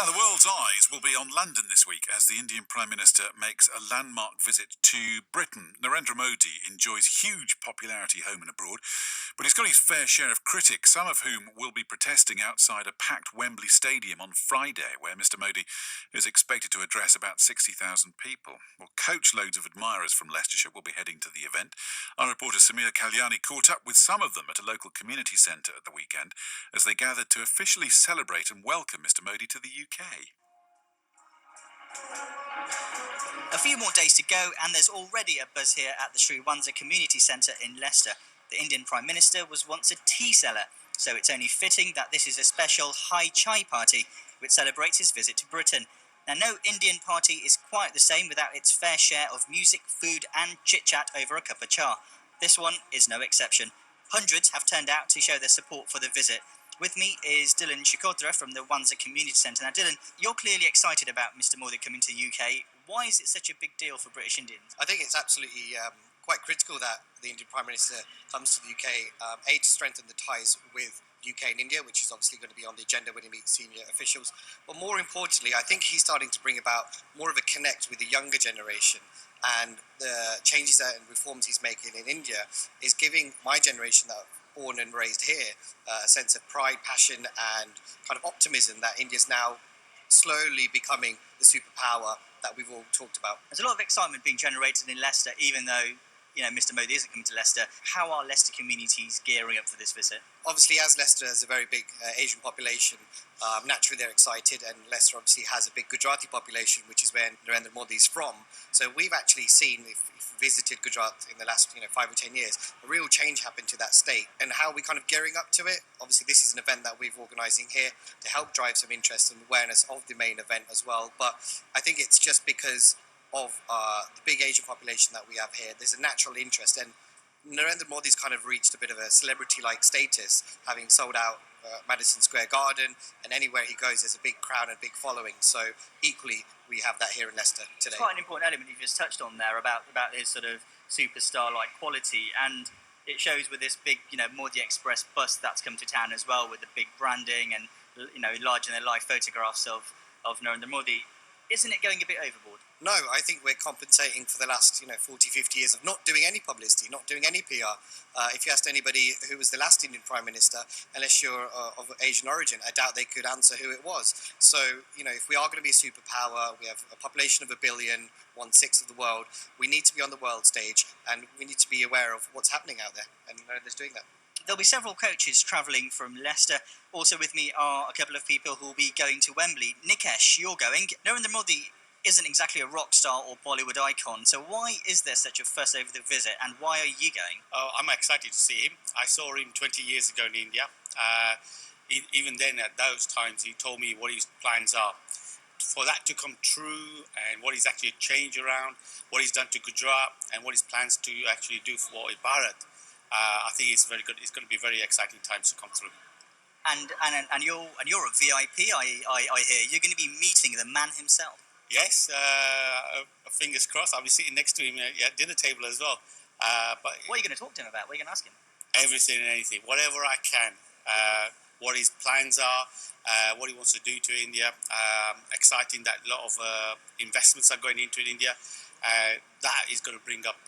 Now, the world's eyes will be on London this week as the Indian Prime Minister makes a landmark visit to Britain. Narendra Modi enjoys huge popularity home and abroad, but he's got his fair share of critics, some of whom will be protesting outside a packed Wembley Stadium on Friday, where Mr Modi is expected to address about 60,000 people. Well, coachloads of admirers from Leicestershire will be heading to the event. Our reporter Samir Kalyani caught up with some of them at a local community centre at the weekend as they gathered to officially celebrate and welcome Mr Modi to the UK. A few more days to go and there's already a buzz here at the Shree Wanza Community Centre in Leicester. The Indian Prime Minister was once a tea seller, so it's only fitting that this is a special high chai party which celebrates his visit to Britain. Now, no Indian party is quite the same without its fair share of music, food and chit-chat over a cup of cha. This one is no exception. Hundreds have turned out to show their support for the visit. With me is Dylan Shikotra from the Wanza Community Centre. Now, Dylan, you're clearly excited about Mr Modi coming to the UK. Why is it such a big deal for British Indians? I think it's absolutely quite critical that the Indian Prime Minister comes to the UK, to strengthen the ties with UK and India, which is obviously going to be on the agenda when he meets senior officials. But more importantly, I think he's starting to bring about more of a connect with the younger generation. And the changes and reforms he's making in India is giving my generation that born and raised here a sense of pride, passion and kind of optimism that India's now slowly becoming the superpower that we've all talked about. There's a lot of excitement being generated in Leicester, even though Mr Modi isn't coming to Leicester. How are Leicester communities gearing up for this visit? Obviously, as Leicester has a very big Asian population, naturally they're excited, and Leicester obviously has a big Gujarati population, which is where Narendra Modi is from. So we've actually seen, if you visited Gujarat in the last 5 or 10 years, a real change happened to that state. And how are we kind of gearing up to it? Obviously, this is an event that we're organising here to help drive some interest and awareness of the main event as well. But I think it's just because of the big Asian population that we have here, there's a natural interest, and Narendra Modi's kind of reached a bit of a celebrity-like status, having sold out Madison Square Garden, and anywhere he goes there's a big crowd and a big following. So equally we have that here in Leicester today. It's quite an important element you just touched on there about his sort of superstar-like quality, and it shows with this big Modi Express bus that's come to town as well, with the big branding and larger-than-life photographs of Narendra Modi. Isn't it going a bit overboard? No, I think we're compensating for the last 40, 50 years of not doing any publicity, not doing any PR. If you asked anybody who was the last Indian Prime Minister, unless you're of Asian origin, I doubt they could answer who it was. So, if we are going to be a superpower, we have a population of 1 billion, 1/6 of the world, we need to be on the world stage, and we need to be aware of what's happening out there, and Narendra's doing that. There'll be several coaches travelling from Leicester. Also with me are a couple of people who will be going to Wembley. Nikesh, you're going. Narendra Modi isn't exactly a rock star or Bollywood icon, so why is there such a fuss over the visit, and why are you going? I'm excited to see him. I saw him 20 years ago in India. Even then, at those times, he told me what his plans are. For that to come true, and what he's actually changed around, what he's done to Gujarat, and what his plans to actually do for Bharat, I think it's very good. It's going to be very exciting times to come through. And you're a VIP, I hear. You're going to be meeting the man himself. Yes, fingers crossed. I'll be sitting next to him at dinner table as well. But what are you going to talk to him about? What are you going to ask him? Everything and anything, whatever I can. What his plans are, what he wants to do to India. Exciting that a lot of investments are going into India. That is going to bring up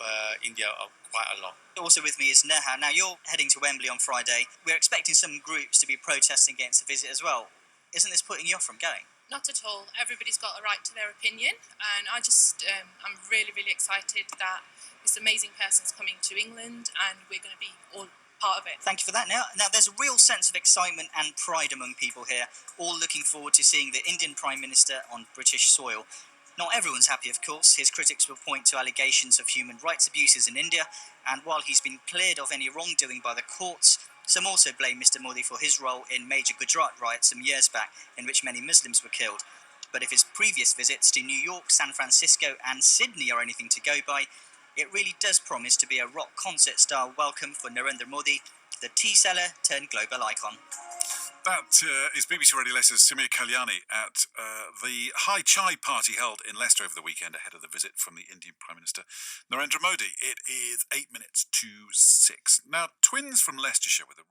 India quite a lot. Also with me is Neha. Now, you're heading to Wembley on Friday. We're expecting some groups to be protesting against the visit as well. Isn't this putting you off from going? Not at all. Everybody's got a right to their opinion, and I'm really, really excited that this amazing person's coming to England, and we're going to be all part of it. Thank you for that. Now, there's a real sense of excitement and pride among people here, all looking forward to seeing the Indian Prime Minister on British soil. Not everyone's happy, of course. His critics will point to allegations of human rights abuses in India, and while he's been cleared of any wrongdoing by the courts, some also blame Mr Modi for his role in major Gujarat riots some years back, in which many Muslims were killed. But if his previous visits to New York, San Francisco and Sydney are anything to go by, it really does promise to be a rock concert-style welcome for Narendra Modi, the tea seller turned global icon. That is BBC Radio Leicester's Samir Kalyani at the high chai party held in Leicester over the weekend ahead of the visit from the Indian Prime Minister Narendra Modi. It is 8 minutes to 6. Now, twins from Leicestershire with a